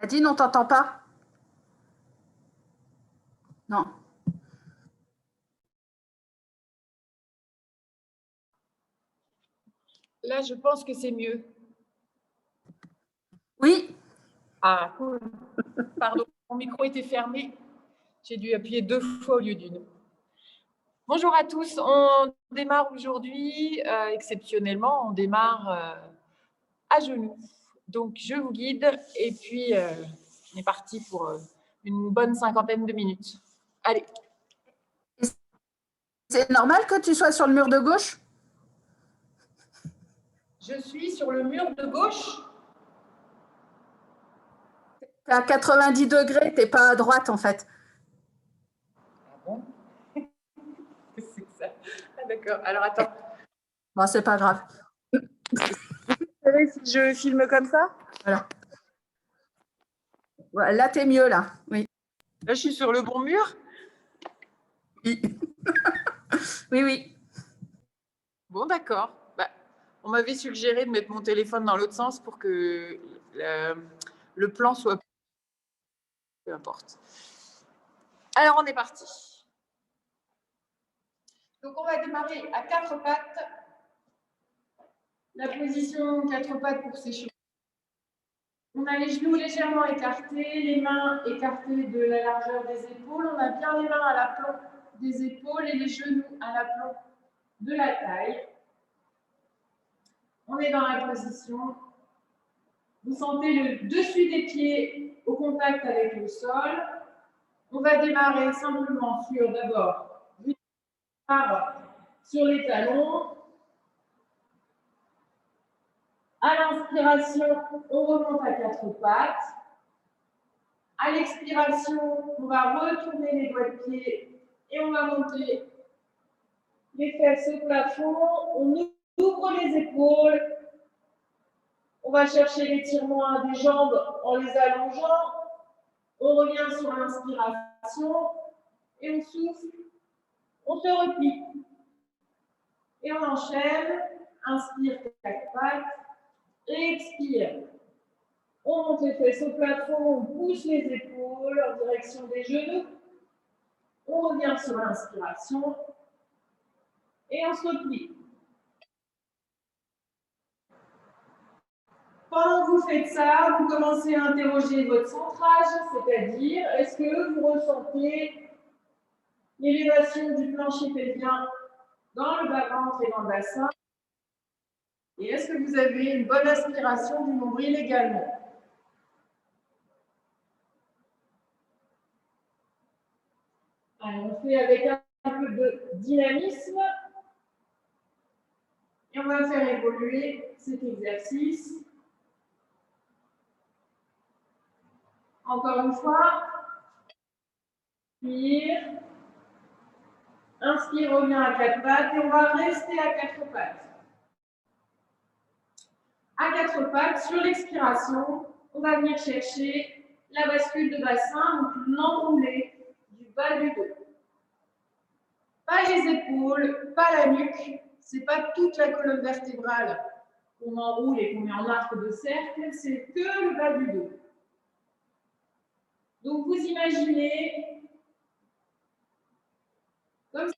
Nadine, on t'entend pas? Non. Là, je pense que c'est mieux. Oui. Ah, cool. Pardon, mon micro était fermé. J'ai dû appuyer 2 fois au lieu d'une. Bonjour à tous. On démarre aujourd'hui, exceptionnellement, on démarre à genoux. Donc, je vous guide et puis on est parti pour une bonne 50aine de minutes. Allez. C'est normal que tu sois sur le mur de gauche? Je suis sur le mur de gauche. T'es à 90 degrés, t'es pas à droite en fait. Ah bon? C'est ça. Ah, d'accord. Alors, attends. Bon, c'est pas grave. Vous savez si je filme comme ça? Voilà. Ouais, là, t'es mieux, là. Oui. Là, je suis sur le bon mur? Oui. Oui, oui. Bon, d'accord. Bah, on m'avait suggéré de mettre mon téléphone dans l'autre sens pour que le plan soit... Peu importe. Alors, on est parti. Donc, on va démarrer à 4 pattes. La position 4 pattes pour s'échauffer. On a les genoux légèrement écartés, les mains écartées de la largeur des épaules. On a bien les mains à l'aplomb des épaules et les genoux à l'aplomb de la taille. On est dans la position. Vous sentez le dessus des pieds au contact avec le sol. On va démarrer simplement sur d'abord sur les talons. À l'inspiration, on remonte à 4 pattes. À l'expiration, on va retourner les doigts de pied et on va monter les fesses au plafond. On ouvre les épaules. On va chercher l'étirement des jambes en les allongeant. On revient sur l'inspiration et on souffle. On se replie. Et on enchaîne. Inspire 4 pattes. Et expire. On monte les fesses au plafond, on pousse les épaules en direction des genoux. On revient sur l'inspiration. Et on se replie. Pendant que vous faites ça, vous commencez à interroger votre centrage, c'est-à-dire, est-ce que vous ressentez l'élévation du plancher pelvien dans le bas-ventre et dans le bassin? Et est-ce que vous avez une bonne aspiration du nombril également? Allez, on fait avec un peu de dynamisme. Et on va faire évoluer cet exercice. Encore une fois. Inspire. Inspire, revient à 4 pattes et on va rester à 4 pattes. À 4 pattes, sur l'expiration, on va venir chercher la bascule de bassin, donc l'enroulé du bas du dos. Pas les épaules, pas la nuque, c'est pas toute la colonne vertébrale qu'on enroule et qu'on met en arc de cercle, c'est que le bas du dos. Donc vous imaginez comme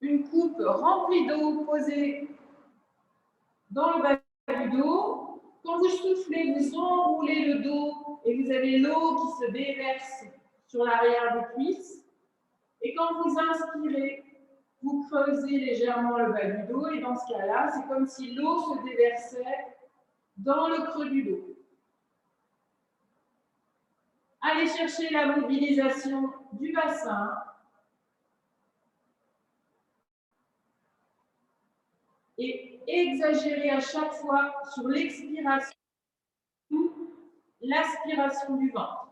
une coupe remplie d'eau posée dans le bas du dos. Quand vous soufflez, vous enroulez le dos et vous avez l'eau qui se déverse sur l'arrière des cuisses. Et quand vous inspirez, vous creusez légèrement le bas du dos et dans ce cas-là, c'est comme si l'eau se déversait dans le creux du dos. Allez chercher la mobilisation du bassin. Et exagérez à chaque fois sur l'expiration ou l'aspiration du ventre.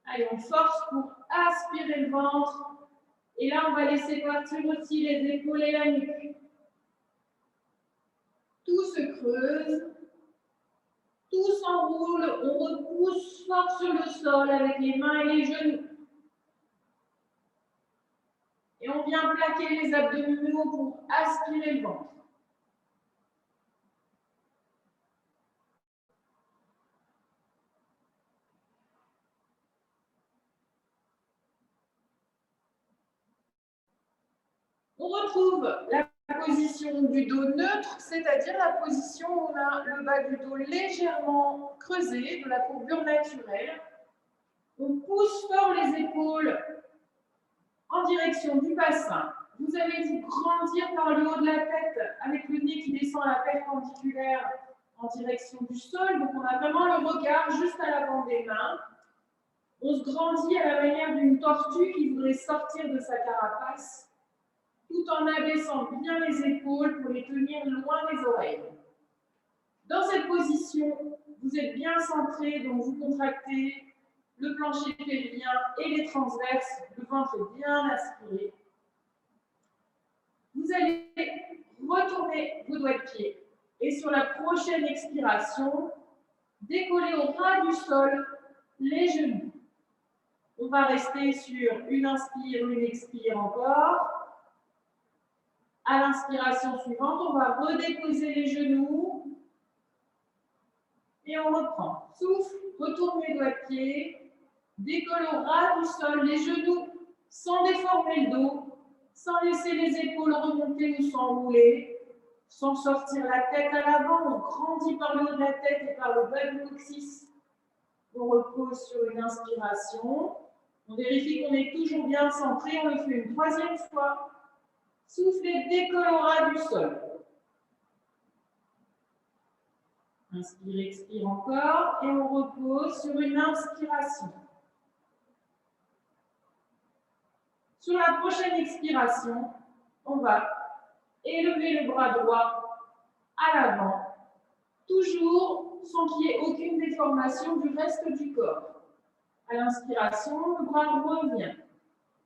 Allez, on force pour aspirer le ventre. Et là, on va laisser partir aussi les épaules et la nuque. Tout se creuse. Tout s'enroule. On repousse fort sur le sol avec les mains et les genoux. Et on vient plaquer les abdominaux pour aspirer le ventre. On retrouve la position du dos neutre, c'est-à-dire la position où on a le bas du dos légèrement creusé, de la courbure naturelle. On pousse fort les épaules en direction du bassin. Vous allez vous grandir par le haut de la tête avec le nez qui descend à la perpendiculaire en direction du sol. Donc on a vraiment le regard juste à l'avant des mains. On se grandit à la manière d'une tortue qui voudrait sortir de sa carapace, tout en abaissant bien les épaules pour les tenir loin des oreilles. Dans cette position, vous êtes bien centré, donc vous contractez le plancher pelvien et les transverses, le ventre est bien aspiré. Vous allez retourner vos doigts de pied et sur la prochaine expiration, décoller au ras du sol les genoux. On va rester sur une inspire, une expire encore. À l'inspiration suivante, on va redéposer les genoux et on reprend. Souffle, retourne les doigts de pied, décolle au ras du sol les genoux sans déformer le dos, sans laisser les épaules remonter ou s'enrouler, sans sortir la tête à l'avant. On grandit par le haut de la tête et par le bas du coccyx. On repose sur une inspiration. On vérifie qu'on est toujours bien centré. On le fait une troisième fois. Soufflez, décolle au ras du sol. Inspire, expire encore. Et on repose sur une inspiration. Sur la prochaine expiration, on va élever le bras droit à l'avant, toujours sans qu'il y ait aucune déformation du reste du corps. À l'inspiration, le bras revient.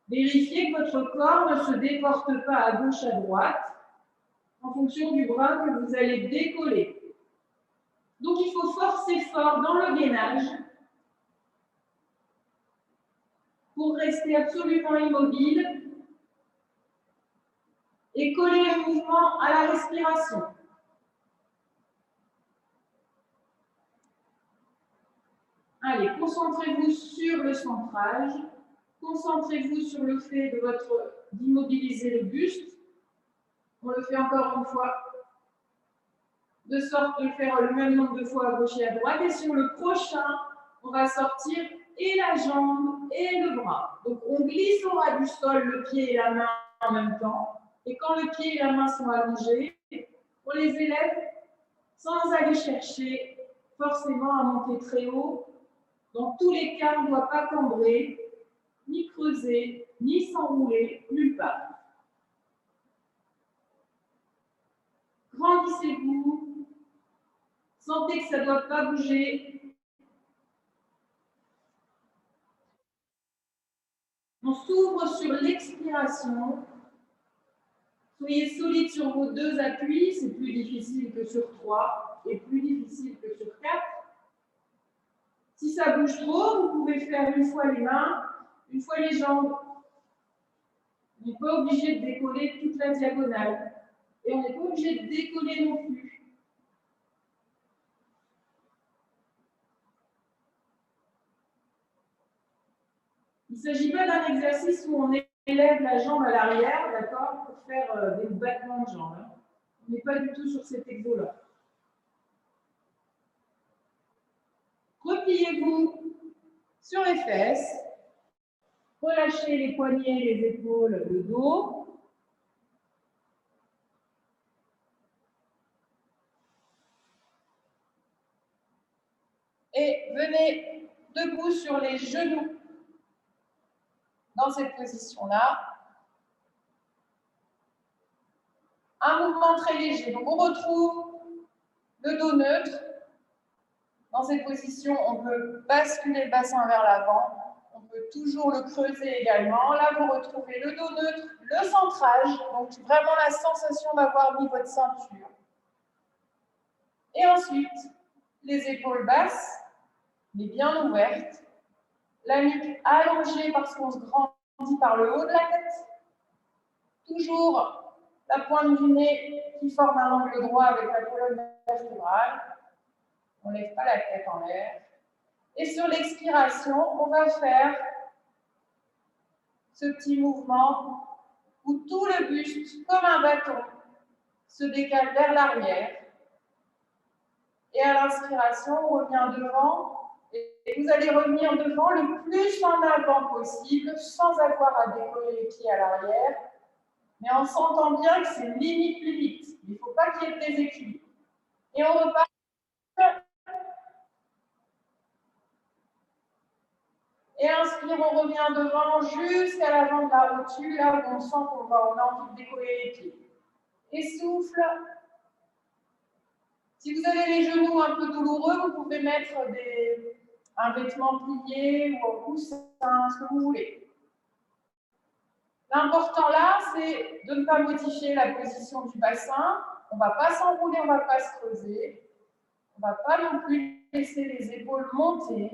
Vérifiez que votre corps ne se déporte pas à gauche, à droite, en fonction du bras que vous allez décoller. Donc, il faut forcer fort dans le gainage pour rester absolument immobile et coller le mouvement à la respiration. Allez, concentrez-vous sur le centrage. Concentrez-vous sur le fait d'immobiliser le buste. On le fait encore une fois, de sorte de faire le même nombre de fois à gauche et à droite. Et sur le prochain, on va sortir et la jambe et le bras. Donc, on glisse au ras du sol le pied et la main en même temps. Et quand le pied et la main sont allongés, on les élève sans aller chercher forcément à monter très haut. Dans tous les cas, on ne doit pas cambrer, ni creuser, ni s'enrouler, nulle part. Grandissez-vous. Sentez que ça ne doit pas bouger. On s'ouvre sur l'expiration. Soyez solide sur vos deux appuis. C'est plus difficile que sur 3 et plus difficile que sur 4. Si ça bouge trop, vous pouvez faire une fois les mains, une fois les jambes. On n'est pas obligé de décoller toute la diagonale. Et on n'est pas obligé de décoller non plus. Il ne s'agit pas d'un exercice où on élève la jambe à l'arrière, d'accord, pour faire des battements de jambes. Hein. On n'est pas du tout sur cet exo-là. Repliez-vous sur les fesses. Relâchez les poignets, les épaules, le dos. Et venez debout sur les genoux. Dans cette position-là. Un mouvement très léger. Donc, on retrouve le dos neutre. Dans cette position, on peut basculer le bassin vers l'avant. On peut toujours le creuser également. Là, vous retrouvez le dos neutre, le centrage. Donc, vraiment la sensation d'avoir mis votre ceinture. Et ensuite, les épaules basses, mais bien ouvertes. La nuque allongée parce qu'on se grandit par le haut de la tête. Toujours la pointe du nez qui forme un angle droit avec la colonne vertébrale. On ne lève pas la tête en l'air. Et sur l'expiration, on va faire ce petit mouvement où tout le buste, comme un bâton, se décale vers l'arrière. Et à l'inspiration, on revient devant. Et vous allez revenir devant le plus en avant possible, sans avoir à décoller les pieds à l'arrière, mais en sentant bien que c'est limite plus vite. Il ne faut pas qu'il y ait de déséquilibre. Et on repart. Et inspire, on revient devant jusqu'à l'avant de la rotule, là où on sent qu'on a envie de décoller les pieds. Et souffle. Si vous avez les genoux un peu douloureux, vous pouvez mettre un vêtement plié ou un coussin, ce que vous voulez. L'important là, c'est de ne pas modifier la position du bassin. On ne va pas s'enrouler, on ne va pas se creuser. On ne va pas non plus laisser les épaules monter.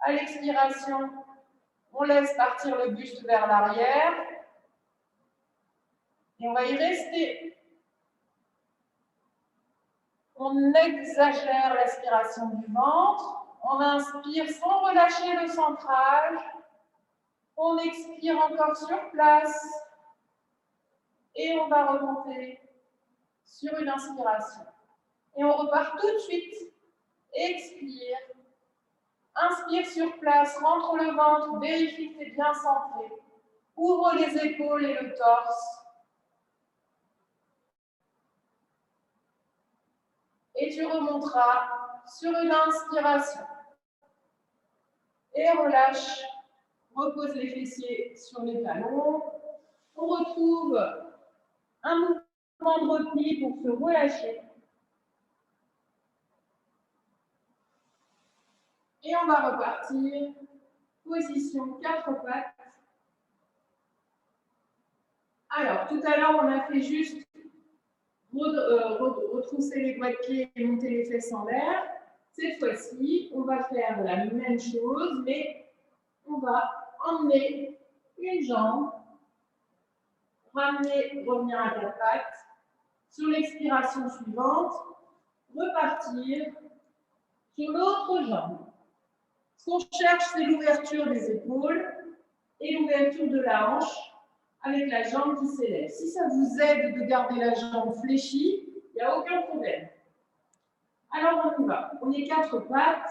À l'expiration, on laisse partir le buste vers l'arrière. Et on va y rester. On exagère l'aspiration du ventre. On inspire sans relâcher le centrage. On expire encore sur place. Et on va remonter sur une inspiration. Et on repart tout de suite. Expire. Inspire sur place, rentre le ventre, vérifie que tu es bien centré. Ouvre les épaules et le torse. Et tu remonteras sur une inspiration. Et relâche. Repose les fessiers sur les talons. On retrouve un mouvement de repli pour se relâcher. Et on va repartir. Position 4 pattes. Alors, tout à l'heure, on a fait juste retrousser les doigts de pied et monter les fesses en l'air. Cette fois-ci, on va faire la même chose, mais on va emmener une jambe, ramener, revenir à 4 pattes. Sur l'expiration suivante, repartir sur l'autre jambe. Ce qu'on cherche, c'est l'ouverture des épaules et l'ouverture de la hanche avec la jambe qui s'élève. Si ça vous aide de garder la jambe fléchie, il n'y a aucun problème. Alors on y va. On est 4 pattes,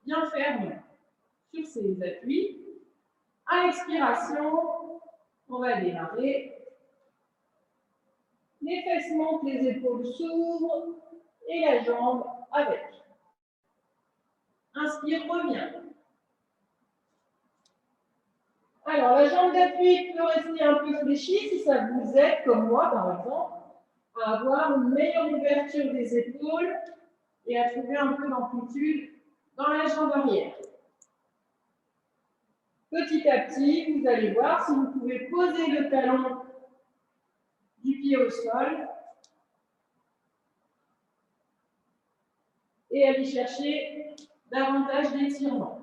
bien fermes sur ces appuis. À l'expiration, on va démarrer. Les fesses montent, les épaules s'ouvrent et la jambe avec. Inspire, reviens. Alors, la jambe d'appui peut rester un peu fléchie si ça vous aide, comme moi par exemple, à avoir une meilleure ouverture des épaules et à trouver un peu d'amplitude dans la jambe arrière. Petit à petit, vous allez voir si vous pouvez poser le talon du pied au sol et aller chercher davantage d'étirement.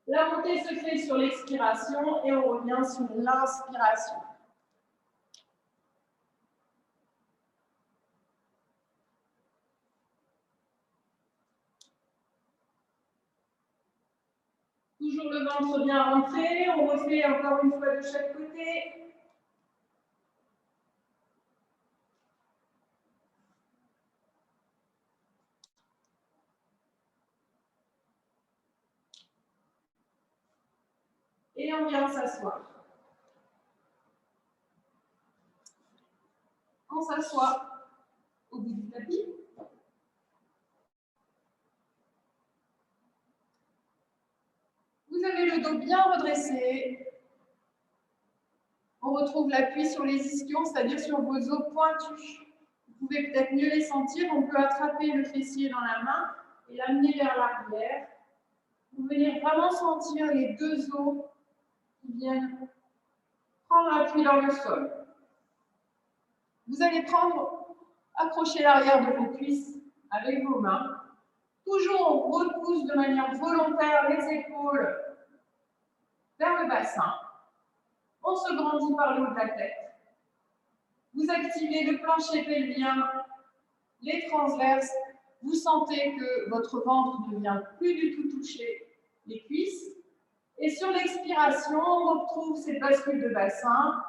La montée se fait sur l'expiration et on revient sur l'inspiration. Toujours le ventre bien rentré, on refait encore une fois de chaque côté. Et on vient s'asseoir. On s'assoit au bout du tapis. Vous avez le dos bien redressé. On retrouve l'appui sur les ischions, c'est-à-dire sur vos os pointus. Vous pouvez peut-être mieux les sentir. On peut attraper le fessier dans la main et l'amener vers l'arrière. Vous venez vraiment sentir les deux os qui viennent prendre appui dans le sol. Vous allez accrocher l'arrière de vos cuisses avec vos mains. Toujours, on repousse de manière volontaire les épaules vers le bassin. On se grandit par le haut de la tête. Vous activez le plancher pelvien, les transverses. Vous sentez que votre ventre ne vient plus du tout toucher les cuisses. Et sur l'expiration, on retrouve cette bascule de bassin.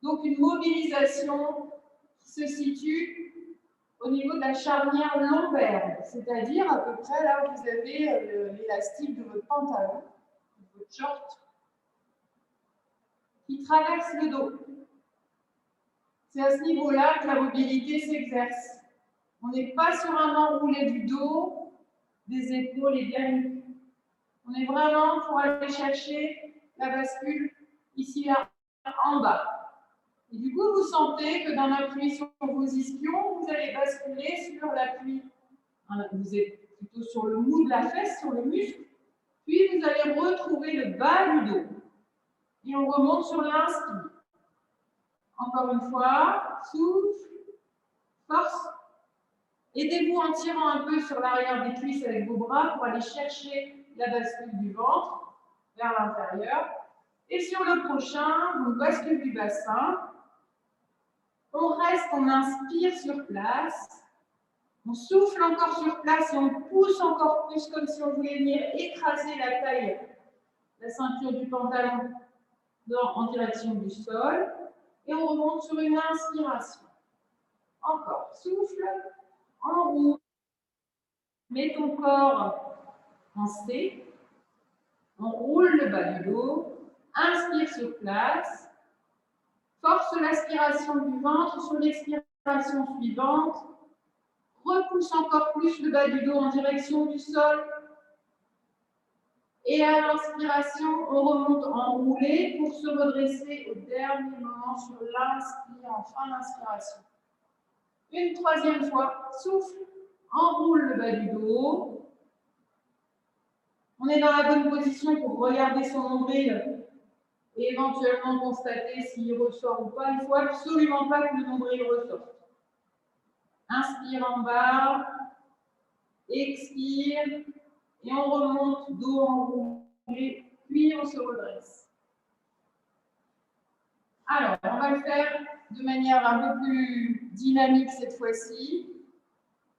Donc une mobilisation qui se situe au niveau de la charnière lombaire, c'est-à-dire à peu près là où vous avez l'élastique de votre pantalon, de votre short, qui traverse le dos. C'est à ce niveau-là que la mobilité s'exerce. On n'est pas sur un enroulé du dos, des épaules et de la nuque. On est vraiment pour aller chercher la bascule ici là, en bas. Et du coup, vous sentez que dans l'appui sur vos ischions, vous allez basculer sur l'appui. Vous êtes plutôt sur le mou de la fesse, sur le muscle. Puis vous allez retrouver le bas du dos. Et on remonte sur l'inspire. Encore une fois, souffle, force. Aidez-vous en tirant un peu sur l'arrière des cuisses avec vos bras pour aller chercher la bascule du ventre vers l'intérieur. Et sur le prochain, donc bascule du bassin. On reste, on inspire sur place. On souffle encore sur place et on pousse encore plus comme si on voulait venir écraser la taille, la ceinture du pantalon en direction du sol. Et on remonte sur une inspiration. Encore, souffle, enroule. Mets ton corps en C. On roule le bas du dos. Inspire sur place. Force l'aspiration du ventre sur l'expiration suivante. Repousse encore plus le bas du dos en direction du sol. Et à l'inspiration, on remonte enroulé pour se redresser au dernier moment sur l'inspire, en fin d'inspiration. Une troisième fois, souffle, enroule le bas du dos. On est dans la bonne position pour regarder son nombril et éventuellement constater s'il ressort ou pas. Il ne faut absolument pas que le nombril ressorte. Inspire en bas, expire, et on remonte dos enroulé, puis on se redresse. Alors, on va le faire de manière un peu plus dynamique cette fois-ci.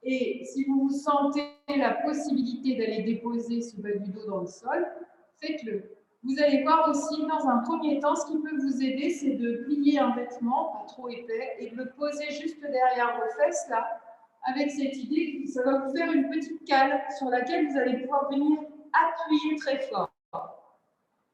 Et si vous sentez la possibilité d'aller déposer ce bas du dos dans le sol, faites-le. Vous allez voir aussi, dans un premier temps, ce qui peut vous aider, c'est de plier un vêtement, pas trop épais, et de le poser juste derrière vos fesses, là, avec cette idée que ça va vous faire une petite cale sur laquelle vous allez pouvoir venir appuyer très fort.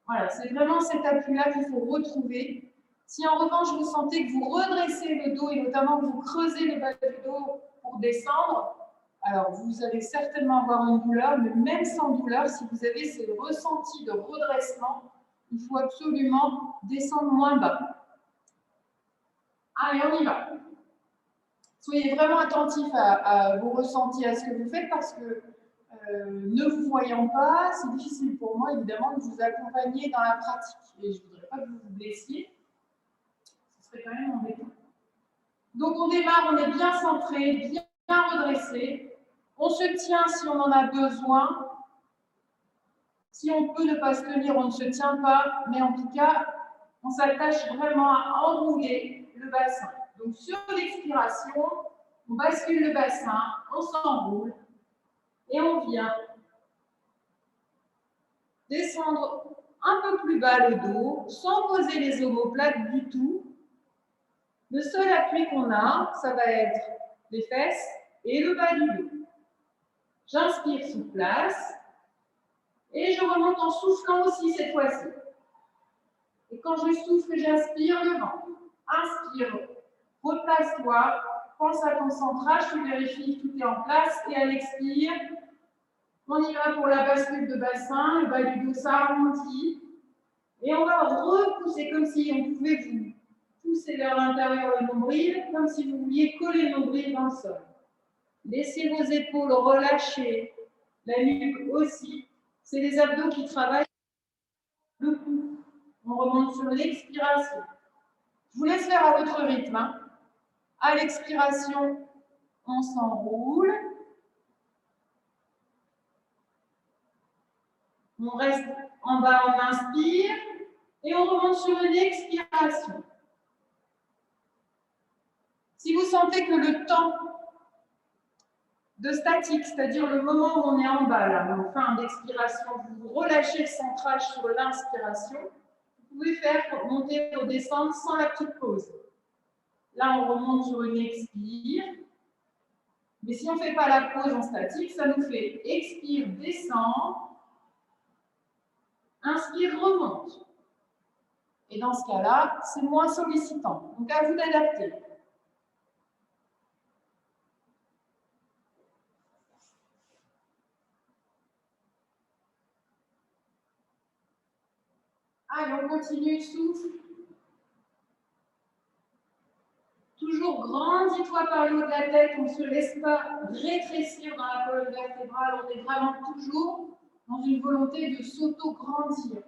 Voilà, c'est vraiment cet appui-là qu'il faut retrouver. Si en revanche, vous sentez que vous redressez le dos, et notamment que vous creusez le bas du dos pour descendre, alors vous allez certainement avoir une douleur, mais même sans douleur, si vous avez ces ressentis de redressement, il faut absolument descendre moins bas. Allez, on y va. Soyez vraiment attentifs à vos ressentis, à ce que vous faites, parce que ne vous voyant pas, c'est difficile pour moi, évidemment, de vous accompagner dans la pratique. Et je ne voudrais pas que vous vous blessiez. Ce serait quand même embêtant. Donc, on démarre, on est bien centré, bien redressé. On se tient si on en a besoin. Si on peut ne pas se tenir, on ne se tient pas. Mais en tout cas, on s'attache vraiment à enrouler le bassin. Donc, sur l'expiration, on bascule le bassin, on s'enroule. Et on vient descendre un peu plus bas le dos, sans poser les omoplates du tout. Le seul appui qu'on a, ça va être les fesses et le bas du dos. J'inspire sous place et je remonte en soufflant aussi cette fois-ci. Et quand je souffle, j'inspire le ventre. Inspire, replace-toi, pense à ton centrage, tu vérifies que tout est en place et à l'expire, on y va pour la bascule de bassin, le bas du dos s'arrondit et on va repousser comme si on pouvait vous pousser vers l'intérieur le nombril, comme si vous vouliez coller le nombril dans le sol. Laissez vos épaules relâcher, la nuque aussi. C'est les abdos qui travaillent le cou. On remonte sur l'expiration. Je vous laisse faire à votre rythme. Hein. À l'expiration, on s'enroule. On reste en bas, on inspire. Et on remonte sur une expiration. Si vous sentez que le temps de statique, c'est-à-dire le moment où on est en bas, là, en fin d'expiration, vous relâchez le centrage sur l'inspiration, vous pouvez faire monter ou descendre sans la petite pause. Là, on remonte sur une expire. Mais si on ne fait pas la pause en statique, ça nous fait expire, descend, inspire, remonte. Et dans ce cas-là, c'est moins sollicitant. Donc, à vous d'adapter. Allez, on continue, souffle. Toujours grandis-toi par le haut de la tête, on ne se laisse pas rétrécir dans la colonne vertébrale, on est vraiment toujours dans une volonté de s'auto-grandir,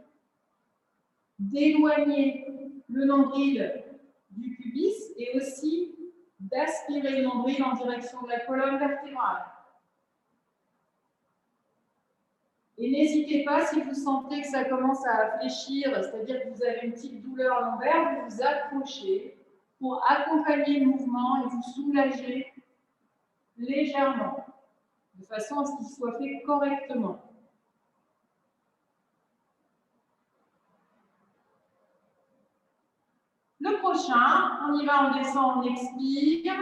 d'éloigner le nombril du pubis et aussi d'aspirer le nombril en direction de la colonne vertébrale. Et n'hésitez pas, si vous sentez que ça commence à fléchir, c'est-à-dire que vous avez une petite douleur lombaire, vous vous accrochez pour accompagner le mouvement et vous soulager légèrement, de façon à ce qu'il soit fait correctement. Le prochain, on y va, on descend, on expire,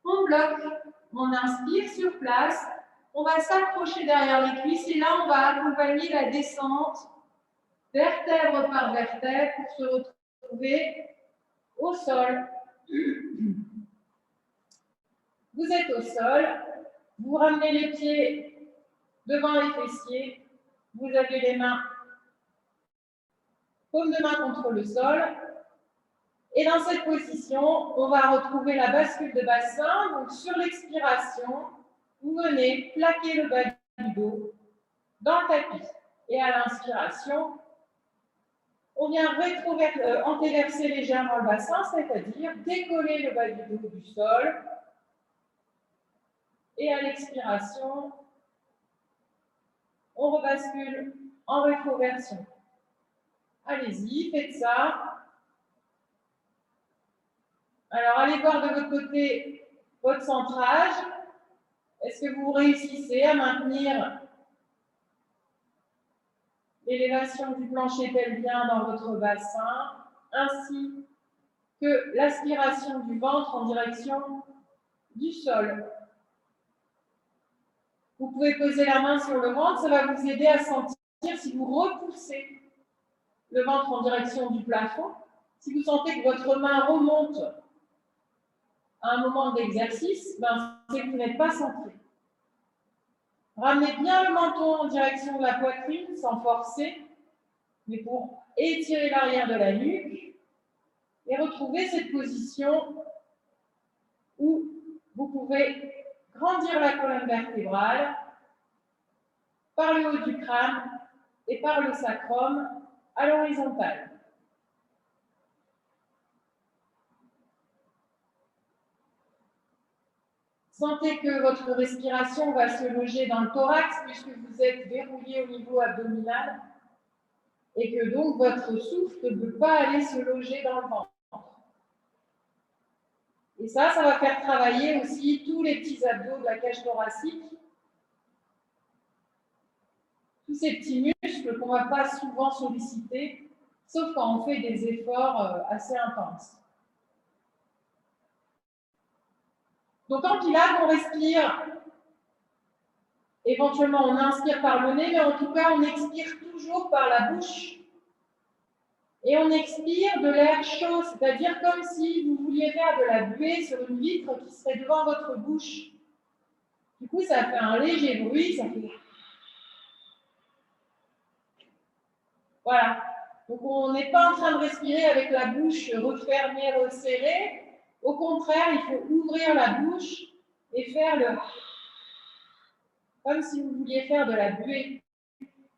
on bloque, on inspire sur place, on va s'accrocher derrière les cuisses et là, on va accompagner la descente vertèbre par vertèbre pour se retrouver au sol. Vous êtes au sol, vous ramenez les pieds devant les fessiers, vous avez les mains, paume de main contre le sol. Et dans cette position, on va retrouver la bascule de bassin. Donc sur l'expiration, vous venez plaquer le bas du dos dans le tapis. Et à l'inspiration, on vient antéverser légèrement le bassin, c'est-à-dire décoller le bas du dos du sol. Et à l'expiration, on rebascule en rétroversion. Allez-y, faites ça. Alors, allez voir de votre côté votre centrage. Est-ce que vous réussissez à maintenir l'élévation du plancher pelvien dans votre bassin, ainsi que l'aspiration du ventre en direction du sol? Vous pouvez poser la main sur le ventre, ça va vous aider à sentir si vous repoussez le ventre en direction du plafond. Si vous sentez que votre main remonte à un moment d'exercice, c'est que vous n'êtes pas centré. Ramenez bien le menton en direction de la poitrine sans forcer, mais pour étirer l'arrière de la nuque et retrouver cette position où vous pouvez grandir la colonne vertébrale par le haut du crâne et par le sacrum à l'horizontale. Sentez que votre respiration va se loger dans le thorax puisque vous êtes verrouillé au niveau abdominal et que donc votre souffle ne peut pas aller se loger dans le ventre. Et ça va faire travailler aussi tous les petits abdos de la cage thoracique, tous ces petits muscles qu'on ne va pas souvent solliciter, sauf quand on fait des efforts assez intenses. Donc, quand il a qu'on respire, éventuellement on inspire par le nez, mais en tout cas on expire toujours par la bouche. Et on expire de l'air chaud, c'est-à-dire comme si vous vouliez faire de la buée sur une vitre qui serait devant votre bouche. Du coup, ça fait un léger bruit, ça fait... Voilà. Donc, on n'est pas en train de respirer avec la bouche refermée, resserrée. Au contraire, il faut ouvrir la bouche et faire le... comme si vous vouliez faire de la buée.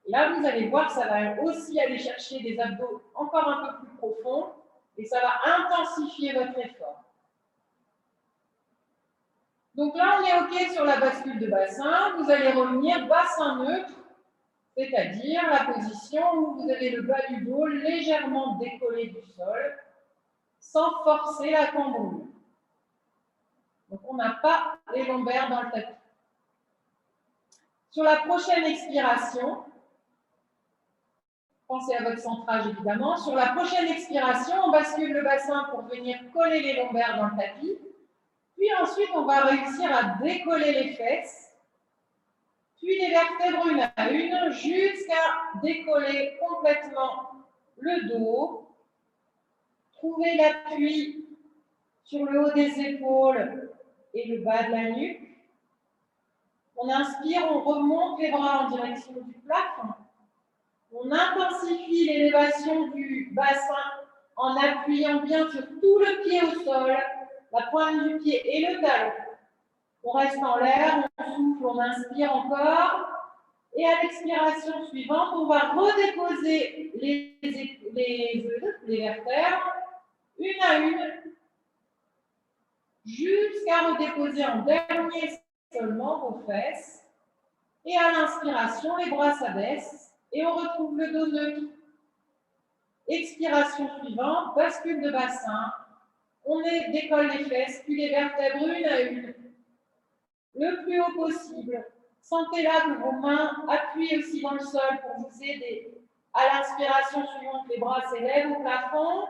Et là, vous allez voir, ça va aussi aller chercher des abdos encore un peu plus profonds et ça va intensifier votre effort. Donc là, on est OK sur la bascule de bassin. Vous allez revenir bassin neutre c'est-à-dire la position où vous avez le bas du dos légèrement décollé du sol, sans forcer la cambrure. Donc, on n'a pas les lombaires dans le tapis. Sur la prochaine expiration, pensez à votre centrage évidemment. Sur la prochaine expiration, on bascule le bassin pour venir coller les lombaires dans le tapis. Puis ensuite, on va réussir à décoller les fesses, puis les vertèbres une à une, jusqu'à décoller complètement le dos. Trouvez l'appui sur le haut des épaules et le bas de la nuque. On inspire, on remonte les bras en direction du plafond. On intensifie l'élévation du bassin en appuyant bien sur tout le pied au sol, la pointe du pied et le talon. On reste en l'air, on souffle, on inspire encore. Et à l'expiration suivante, on va redéposer les vertèbres une à une jusqu'à redéposer en dernier seulement vos fesses. Et à l'inspiration, les bras s'abaissent et on retrouve le dos neutre. Expiration suivante, bascule de bassin. On décolle les fesses, puis les vertèbres une à une, le plus haut possible. Sentez là que vos mains appuient aussi dans le sol pour vous aider. À l'inspiration suivante, les bras s'élèvent au plafond.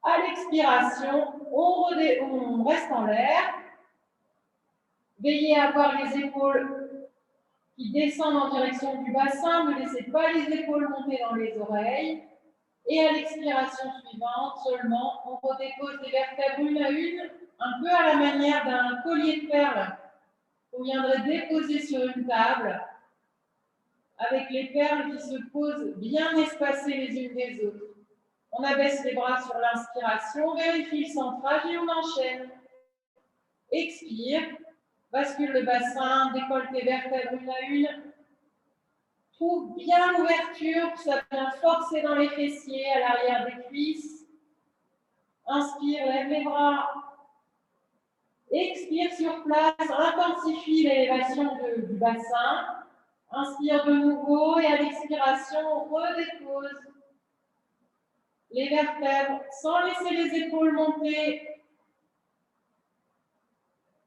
À l'expiration, on reste en l'air. Veillez à avoir les épaules qui descendent en direction du bassin. Ne laissez pas les épaules monter dans les oreilles. Et à l'expiration suivante, seulement, on redépose les vertèbres une à une, un peu à la manière d'un collier de perles qu'on viendrait déposer sur une table, avec les perles qui se posent bien espacées les unes des autres. On abaisse les bras sur l'inspiration, on vérifie le centrage et on enchaîne. Expire, bascule le bassin, décolle tes vertèbres une à une. Trouve bien l'ouverture, que ça vient forcer dans les fessiers, à l'arrière des cuisses. Inspire, lève les bras. Expire sur place, intensifie l'élévation du bassin. Inspire de nouveau et à l'expiration, on redépose les vertèbres sans laisser les épaules monter.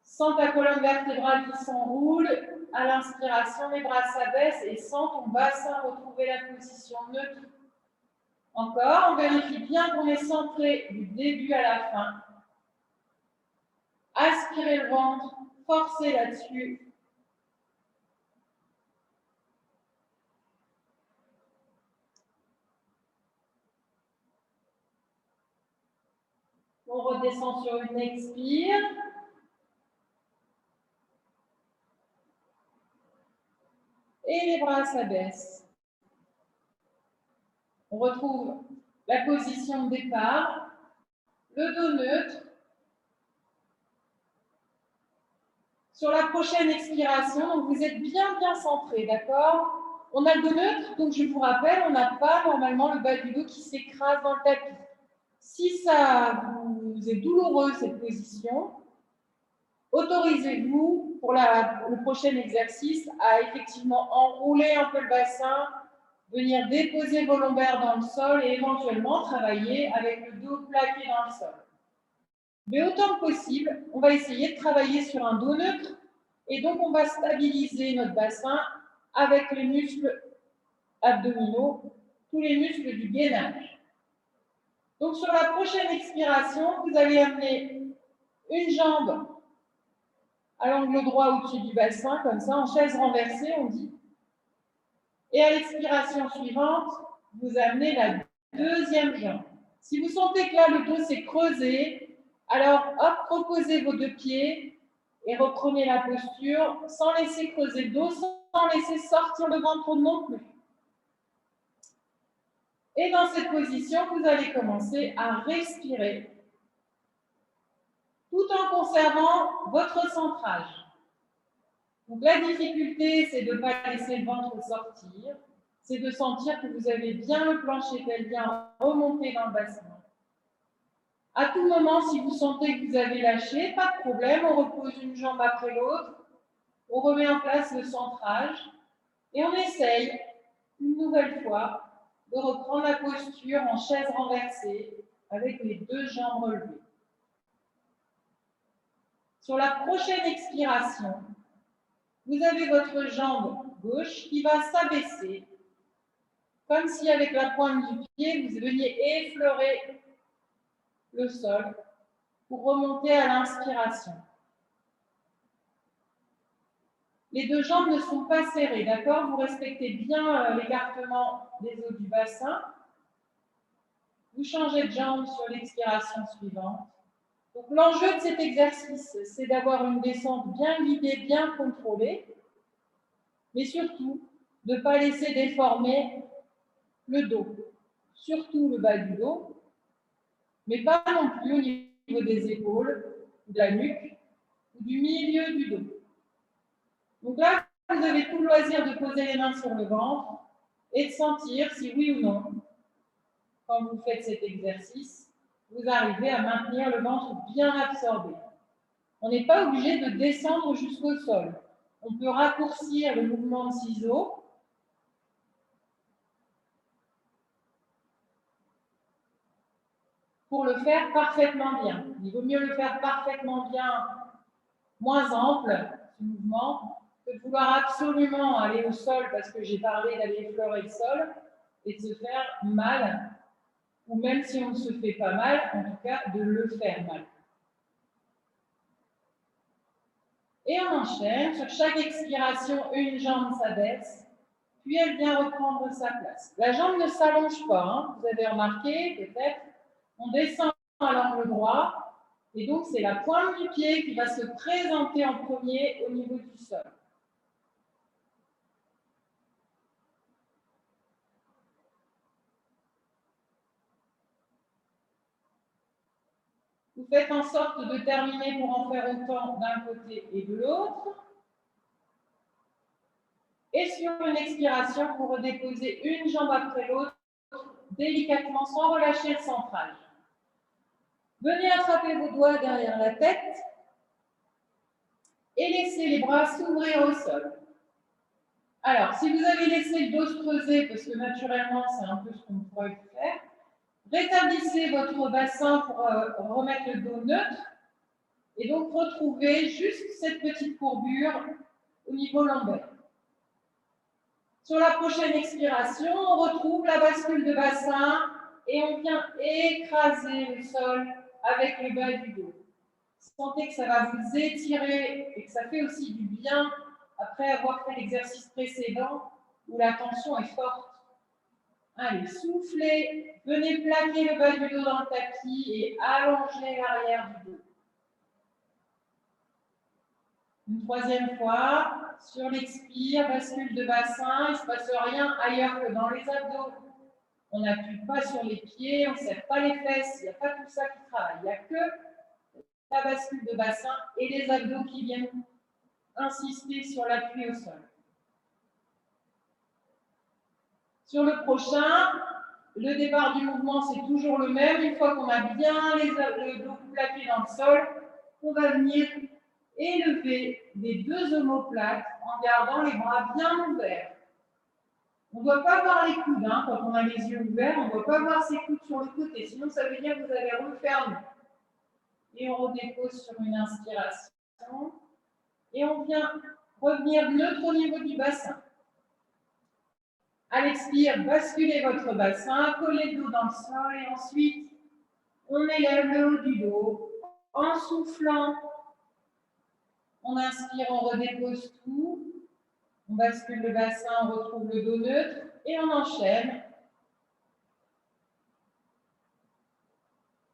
Sens ta colonne vertébrale qui s'enroule. À l'inspiration, les bras s'abaissent et sens ton bassin retrouver la position neutre. Encore, on vérifie bien qu'on est centré du début à la fin. Aspirez le ventre, forcez là-dessus. On redescend sur une expire. Et les bras s'abaissent. On retrouve la position de départ, le dos neutre. Sur la prochaine expiration, donc vous êtes bien centré, d'accord? On a le dos neutre, donc je vous rappelle, on n'a pas normalement le bas du dos qui s'écrase dans le tapis. Si ça vous est douloureux, cette position, autorisez-vous pour le prochain exercice à effectivement enrouler un peu le bassin, venir déposer vos lombaires dans le sol et éventuellement travailler avec le dos plaqué dans le sol. Mais autant que possible, on va essayer de travailler sur un dos neutre et donc on va stabiliser notre bassin avec les muscles abdominaux, tous les muscles du gainage. Donc sur la prochaine expiration, vous allez amener une jambe à l'angle droit au-dessus du bassin, comme ça, en chaise renversée, on dit. Et à l'expiration suivante, vous amenez la deuxième jambe. Si vous sentez que là, le dos s'est creusé, alors hop, reposez vos deux pieds et reprenez la posture sans laisser creuser le dos, sans laisser sortir le ventre non plus. Et dans cette position, vous allez commencer à respirer tout en conservant votre centrage. Donc la difficulté, c'est de ne pas laisser le ventre sortir, c'est de sentir que vous avez bien le plancher pelvien remonté dans le bassin. À tout moment, si vous sentez que vous avez lâché, pas de problème, on repose une jambe après l'autre, on remet en place le centrage Et on essaye, une nouvelle fois, de reprendre la posture en chaise renversée avec les deux jambes relevées. Sur la prochaine expiration, vous avez votre jambe gauche qui va s'abaisser, comme si avec la pointe du pied, vous veniez effleurer le sol pour remonter à l'inspiration. Les deux jambes ne sont pas serrées, d'accord? Vous respectez bien l'écartement des os du bassin. Vous changez de jambe sur l'expiration suivante. Donc l'enjeu de cet exercice, c'est d'avoir une descente bien guidée, bien contrôlée, mais surtout de ne pas laisser déformer le dos, surtout le bas du dos, mais pas non plus au niveau des épaules, de la nuque ou du milieu du dos. Donc là, vous avez tout le loisir de poser les mains sur le ventre et de sentir si oui ou non, quand vous faites cet exercice, vous arrivez à maintenir le ventre bien absorbé. On n'est pas obligé de descendre jusqu'au sol. On peut raccourcir le mouvement de ciseaux pour le faire parfaitement bien. Il vaut mieux le faire parfaitement bien, moins ample, ce mouvement, que de vouloir absolument aller au sol parce que j'ai parlé d'aller effleurer le sol et de se faire mal, ou même si on ne se fait pas mal, en tout cas de le faire mal. Et on enchaîne, sur chaque expiration, une jambe s'abaisse, puis elle vient reprendre sa place. La jambe ne s'allonge pas, hein. Vous avez remarqué, peut-être, on descend à l'angle droit, et donc c'est la pointe du pied qui va se présenter en premier au niveau du sol. Vous faites en sorte de terminer pour en faire autant d'un côté et de l'autre. Et sur une expiration, vous redéposez une jambe après l'autre, délicatement, sans relâcher le central. Venez attraper vos doigts derrière la tête et laissez les bras s'ouvrir au sol. Alors, si vous avez laissé le dos se creuser, parce que naturellement, c'est un peu ce qu'on pourrait faire, rétablissez votre bassin pour remettre le dos neutre et donc retrouvez juste cette petite courbure au niveau lombaire. Sur la prochaine expiration, on retrouve la bascule de bassin et on vient écraser le sol avec le bas du dos. Sentez que ça va vous étirer et que ça fait aussi du bien après avoir fait l'exercice précédent où la tension est forte. Allez, soufflez, venez plaquer le bas du dos dans le tapis et allongez l'arrière du dos. Une troisième fois, sur l'expire, bascule de bassin, il ne se passe rien ailleurs que dans les abdos. On n'appuie pas sur les pieds, on ne serre pas les fesses, il n'y a pas tout ça qui travaille. Il n'y a que la bascule de bassin et les abdos qui viennent insister sur l'appui au sol. Sur le prochain, le départ du mouvement, c'est toujours le même. Une fois qu'on a bien le dos plaqué dans le sol, on va venir élever les deux omoplates en gardant les bras bien ouverts. On ne doit pas voir les coudes, hein. Quand on a les yeux ouverts, on ne doit pas voir ses coudes sur le côté, sinon ça veut dire que vous avez refermé. Et on redépose sur une inspiration. Et on vient revenir neutre au niveau du bassin. À l'expire, basculez votre bassin, collez le dos dans le sol et ensuite, on élève le haut du dos en soufflant. On inspire, on redépose tout. On bascule le bassin, on retrouve le dos neutre et on enchaîne.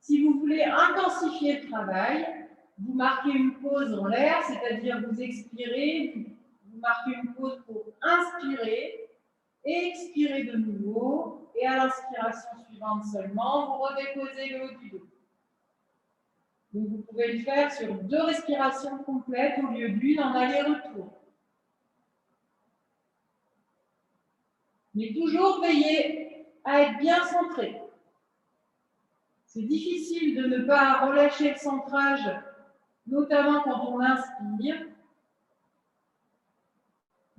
Si vous voulez intensifier le travail, vous marquez une pause en l'air, c'est-à-dire vous expirez, vous marquez une pause pour inspirer, et expirez de nouveau, et à l'inspiration suivante seulement, vous redéposez le haut du dos. Donc vous pouvez le faire sur 2 respirations complètes au lieu d'une en aller-retour. Mais toujours veillez à être bien centré. C'est difficile de ne pas relâcher le centrage, notamment quand on inspire.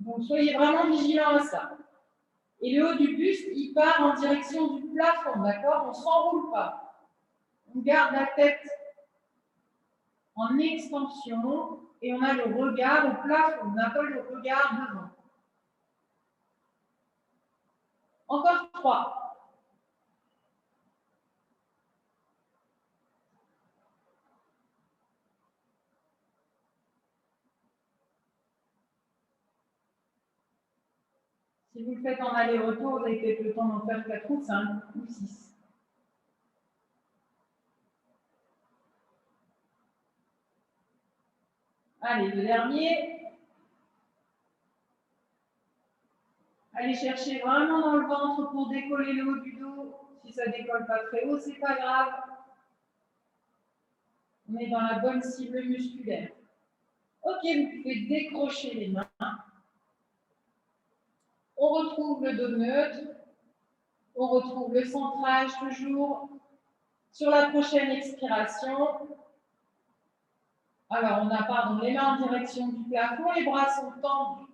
Donc, soyez vraiment vigilants à ça. Et le haut du buste, il part en direction du plafond, d'accord? On ne s'enroule pas. On garde la tête en extension et on a le regard au plafond. On n'a pas le regard devant. Encore 3. Si vous le faites en aller-retour, vous avez peut-être le temps d'en faire 4 ou 5 ou 6. Allez, le dernier. Allez chercher vraiment dans le ventre pour décoller le haut du dos. Si ça ne décolle pas très haut, ce n'est pas grave. On est dans la bonne cible musculaire. Ok, vous pouvez décrocher les mains. On retrouve le dos neutre. On retrouve le centrage toujours. Sur la prochaine expiration, alors on a les mains en direction du plafond, les bras sont tendus.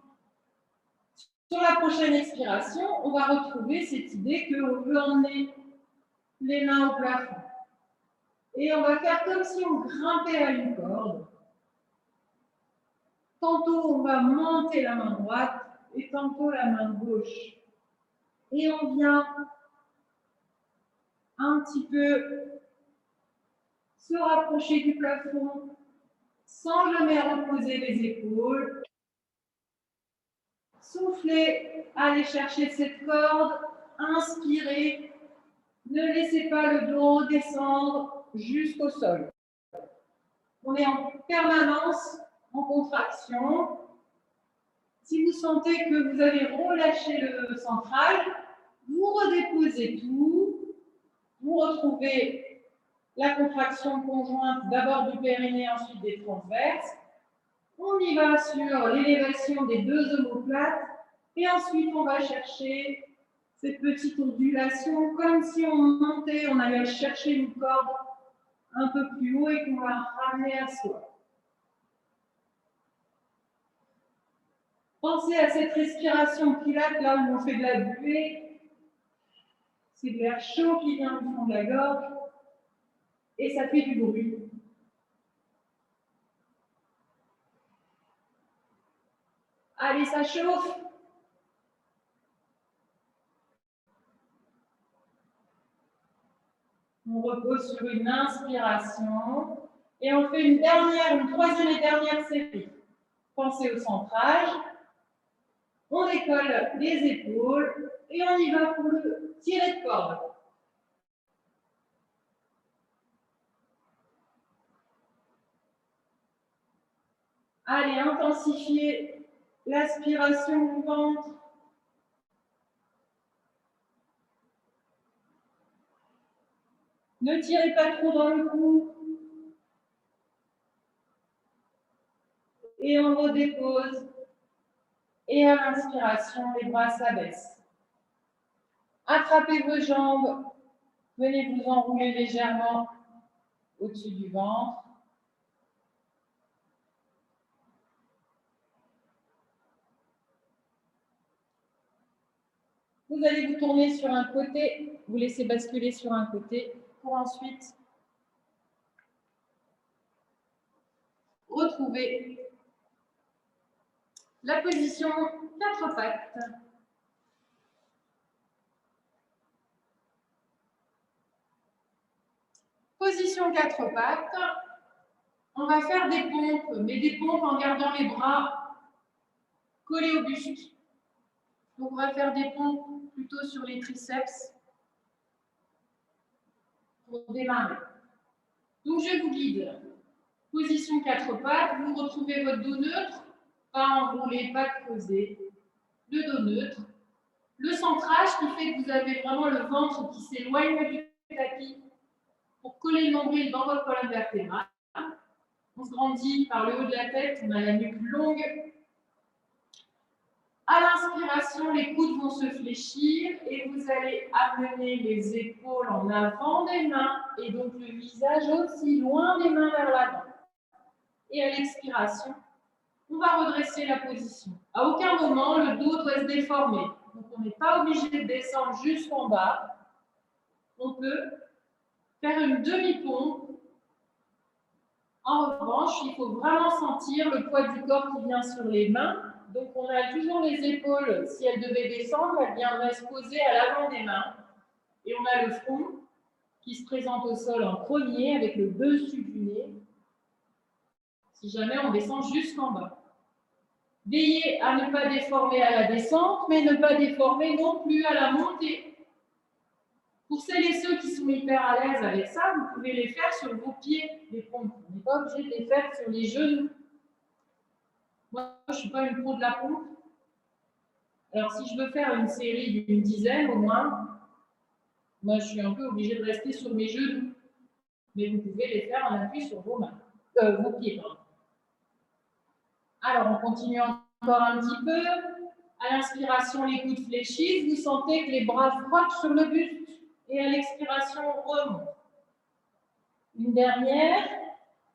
Sur la prochaine expiration, on va retrouver cette idée qu'on veut emmener les mains au plafond. Et on va faire comme si on grimpait à une corde. Tantôt, on va monter la main droite et tantôt la main gauche. Et on vient un petit peu se rapprocher du plafond sans jamais reposer les épaules. Soufflez, allez chercher cette corde, inspirez, ne laissez pas le dos descendre jusqu'au sol. On est en permanence en contraction. Si vous sentez que vous avez relâché le central, vous redéposez tout, vous retrouvez la contraction conjointe d'abord du périnée, ensuite des transverses. On y va sur l'élévation des deux omoplates et ensuite on va chercher cette petite ondulation comme si on montait, on allait chercher une corde un peu plus haut et qu'on va ramener à soi. Pensez à cette respiration pilate, là où on fait de la buée. C'est de l'air chaud qui vient du fond de la gorge et ça fait du bruit. Allez, ça chauffe. On repose sur une inspiration et on fait une troisième et dernière série. Pensez au centrage. On décolle les épaules et on y va pour le tirer de corde. Allez, intensifiez l'aspiration du ventre. Ne tirez pas trop dans le cou. Et on redépose. Et à l'inspiration, les bras s'abaissent. Attrapez vos jambes. Venez vous enrouler légèrement au-dessus du ventre. Vous allez vous tourner sur un côté, vous laissez basculer sur un côté pour ensuite retrouver la position 4 pattes. Position 4 pattes. On va faire des pompes, mais des pompes en gardant les bras collés au buste. Donc on va faire des pompes plutôt sur les triceps pour démarrer. Donc je vous guide. Position 4 pattes, vous retrouvez votre dos neutre, pas enroulé, pas creusé. Le dos neutre. Le centrage qui fait que vous avez vraiment le ventre qui s'éloigne du tapis pour coller le nombril dans votre colonne vertébrale. On se grandit par le haut de la tête, on a la nuque longue. À l'inspiration, les coudes vont se fléchir et vous allez amener les épaules en avant des mains et donc le visage aussi loin des mains vers l'avant. Et à l'expiration, On va redresser la position. À aucun moment, le dos doit se déformer. Donc, on n'est pas obligé de descendre jusqu'en bas. On peut faire une demi-pompe. En revanche, il faut vraiment sentir le poids du corps qui vient sur les mains. Donc, on a toujours les épaules, si elles devaient descendre, elles viendraient se poser à l'avant des mains. Et on a le front qui se présente au sol en premier avec le dessus du nez, si jamais on descend jusqu'en bas. Veillez à ne pas déformer à la descente, mais ne pas déformer non plus à la montée. Pour celles et ceux qui sont hyper à l'aise avec ça, vous pouvez les faire sur vos pieds, les pompes. On n'est pas obligé de les faire sur les genoux. Moi, je ne suis pas une pro de la pompe. Alors, si je veux faire une série d'une dizaine au moins, moi, je suis un peu obligée de rester sur mes genoux. Mais vous pouvez les faire en appui sur vos mains, vos pieds. Pardon. Alors, on continue encore un petit peu. À l'inspiration, les coudes fléchissent. Vous sentez que les bras frottent sur le buste. Et à l'expiration, on remonte. Une dernière.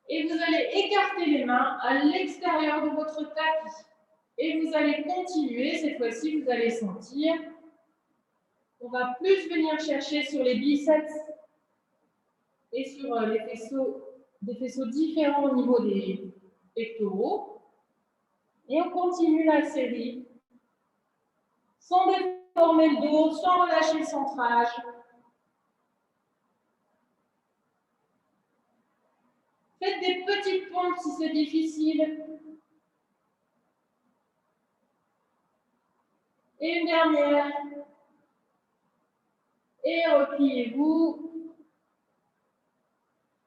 Et vous allez écarter les mains à l'extérieur de votre tapis. Et vous allez continuer. Cette fois-ci, vous allez sentir. On va plus venir chercher sur les biceps et sur les faisceaux, des faisceaux différents au niveau des pectoraux. Et on continue la série sans déformer le dos, sans relâcher le centrage. Faites des petites pompes si c'est difficile. Et une dernière. Et repliez-vous.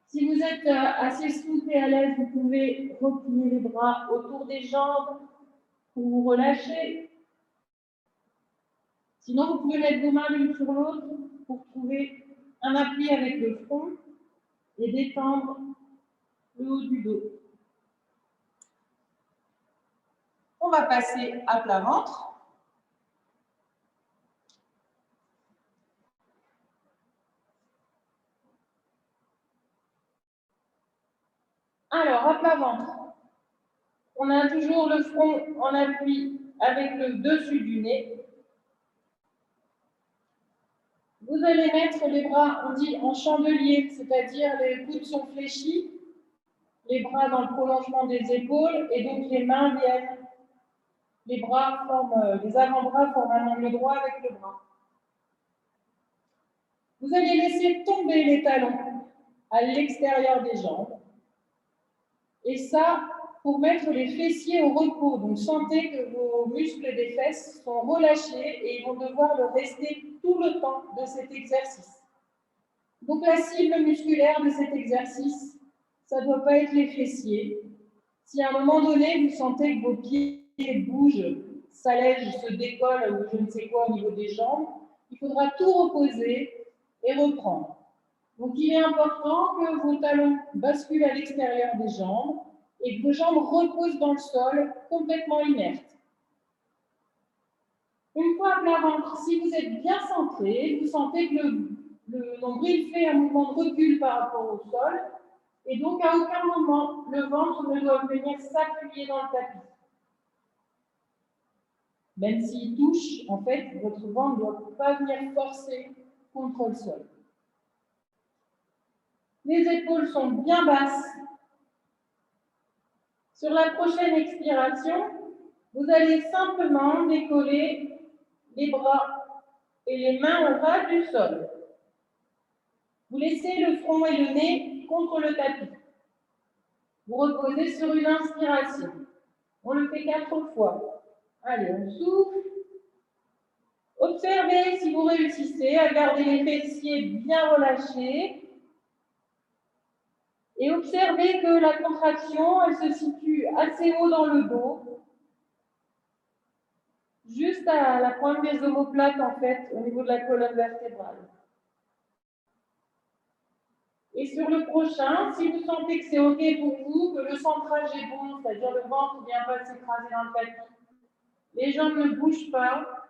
Si vous êtes assez souple et à l'aise, vous pouvez replier les bras autour des jambes pour vous relâcher. Sinon, vous pouvez mettre vos mains l'une sur l'autre pour trouver un appui avec le front et détendre le haut du dos. On va passer à plat ventre. Alors, à plat ventre, on a toujours le front en appui avec le dessus du nez. Vous allez mettre les bras, on dit en chandelier, c'est-à-dire les coudes sont fléchis, les bras dans le prolongement des épaules, et donc les mains viennent. Les bras forment, les avant-bras forment un angle droit avec le bras. Vous allez laisser tomber les talons à l'extérieur des jambes. Et ça, pour mettre les fessiers au repos. Donc, sentez que vos muscles des fesses sont relâchés et ils vont devoir le rester tout le temps de cet exercice. Donc, la cible musculaire de cet exercice, ça ne doit pas être les fessiers. Si à un moment donné, vous sentez que vos pieds bougent, s'allègent, se décollent ou je ne sais quoi au niveau des jambes, il faudra tout reposer et reprendre. Donc, il est important que vos talons basculent à l'extérieur des jambes et que vos jambes reposent dans le sol, complètement inertes. Une fois à plat ventre, si vous êtes bien centré, vous sentez que le nombril fait un mouvement de recul par rapport au sol, et donc à aucun moment le ventre ne doit venir s'appuyer dans le tapis. Même s'il touche, en fait, votre ventre ne doit pas venir forcer contre le sol. Les épaules sont bien basses. Sur la prochaine expiration, vous allez simplement décoller les bras et les mains au ras du sol. Vous laissez le front et le nez contre le tapis. Vous reposez sur une inspiration. On le fait 4 fois. Allez, on souffle. Observez si vous réussissez à garder les fessiers bien relâchés. Et observez que la contraction, elle se situe assez haut dans le dos, juste à la pointe des omoplates, en fait, au niveau de la colonne vertébrale. Et sur le prochain, si vous sentez que c'est OK pour vous, que le centrage est bon, c'est-à-dire le ventre ne vient pas s'écraser dans le tapis, les jambes ne bougent pas,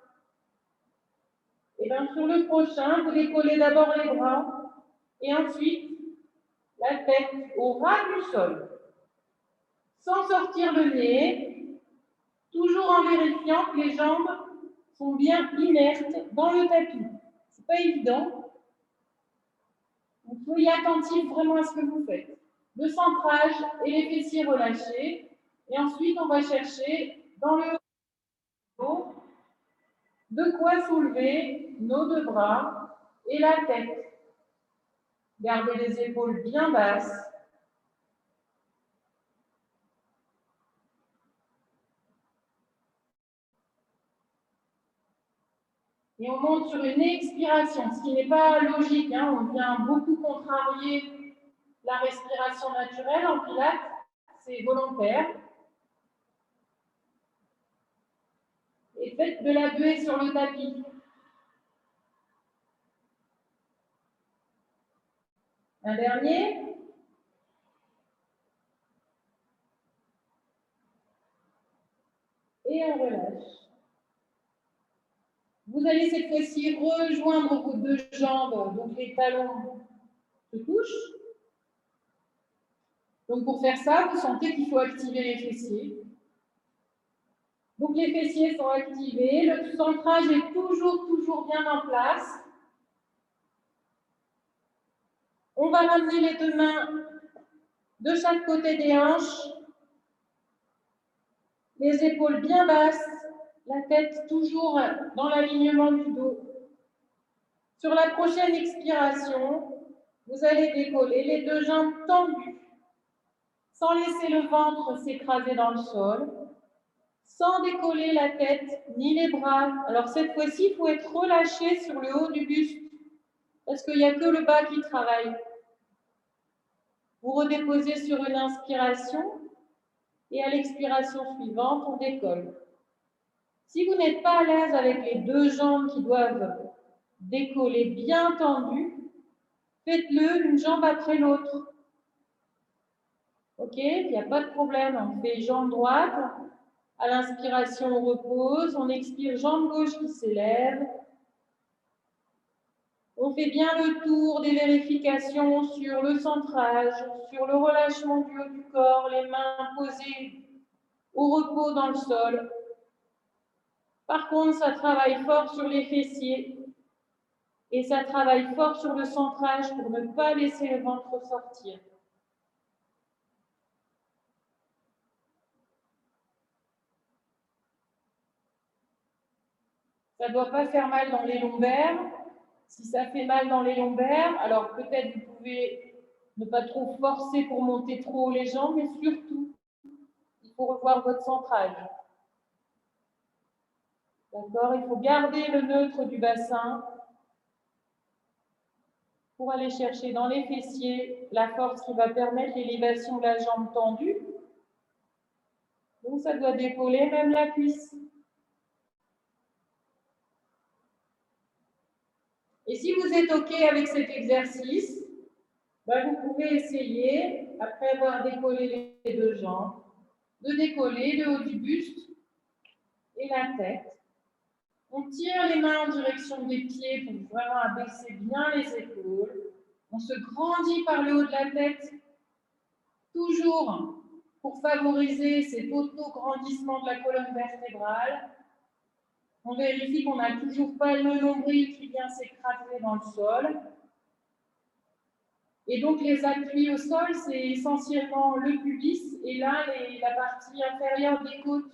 et bien sur le prochain, vous décollez d'abord les bras, et ensuite la tête au ras du sol. sans sortir le nez, toujours en vérifiant que les jambes sont bien inertes dans le tapis. Ce n'est pas évident. Donc, soyez attentifs vraiment à ce que vous faites. Le centrage et les fessiers relâchés. Et ensuite, on va chercher dans le haut de quoi soulever nos deux bras et la tête. Gardez les épaules bien basses. Et on monte sur une expiration, ce qui n'est pas logique. Hein. On vient beaucoup contrarier la respiration naturelle en pilates. C'est volontaire. Et faites de la buée sur le tapis. Un dernier. Et on relâche. Vous allez cette fois-ci rejoindre vos deux jambes, donc les talons se touchent. Donc pour faire ça, vous sentez qu'il faut activer les fessiers. Donc les fessiers sont activés, le centrage est toujours bien en place. On va ramener les deux mains de chaque côté des hanches, les épaules bien basses, la tête toujours dans l'alignement du dos. Sur la prochaine expiration, vous allez décoller les deux jambes tendues, sans laisser le ventre s'écraser dans le sol, sans décoller la tête ni les bras. Alors cette fois-ci, il faut être relâché sur le haut du buste, parce qu'il n'y a que le bas qui travaille. Vous redéposez sur une inspiration, et à l'expiration suivante, on décolle. Si vous n'êtes pas à l'aise avec les deux jambes qui doivent décoller bien tendues, faites-le une jambe après l'autre. Ok, il n'y a pas de problème. On fait jambe droite. À l'inspiration, on repose. On expire, jambe gauche qui s'élève. On fait bien le tour des vérifications sur le centrage, sur le relâchement du haut du corps, les mains posées au repos dans le sol. Par contre, ça travaille fort sur les fessiers et ça travaille fort sur le centrage pour ne pas laisser le ventre sortir. Ça ne doit pas faire mal dans les lombaires. Si ça fait mal dans les lombaires, alors peut-être vous pouvez ne pas trop forcer pour monter trop haut les jambes, mais surtout, il faut revoir votre centrage. D'accord? Il faut garder le neutre du bassin pour aller chercher dans les fessiers la force qui va permettre l'élévation de la jambe tendue. Donc ça doit décoller même la cuisse. Et si vous êtes OK avec cet exercice, ben vous pouvez essayer, après avoir décollé les deux jambes, de décoller le haut du buste et la tête. On tire les mains en direction des pieds pour vraiment abaisser bien les épaules. On se grandit par le haut de la tête, toujours pour favoriser cet auto-grandissement de la colonne vertébrale. On vérifie qu'on n'a toujours pas le nombril qui vient s'écraser dans le sol. Et donc, les appuis au sol, c'est essentiellement le pubis et là, la partie inférieure des côtes.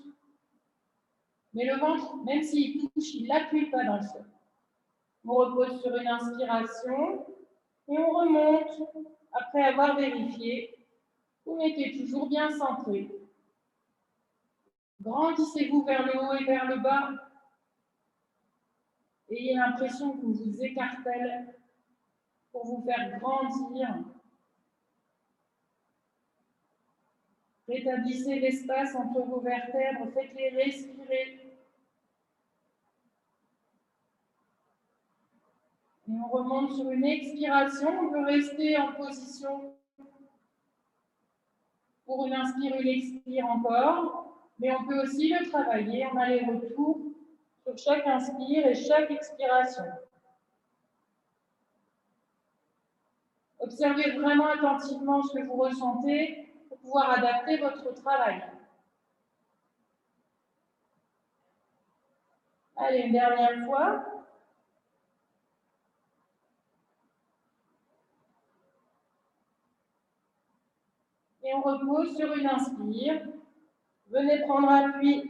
Mais le ventre, même s'il touche, il n'appuie pas dans le sol. On repose sur une inspiration et on remonte après avoir vérifié. Vous mettez toujours bien centré. Grandissez-vous vers le haut et vers le bas. Ayez l'impression qu'on vous écartèle pour vous faire grandir. Rétablissez l'espace entre vos vertèbres, faites-les respirer. Et on remonte sur une expiration, on peut rester en position pour une inspire, une expire encore, mais on peut aussi le travailler en aller-retour sur chaque inspire et chaque expiration. Observez vraiment attentivement ce que vous ressentez pour pouvoir adapter votre travail. Allez, une dernière fois. Et on repose sur une inspire. Venez prendre appui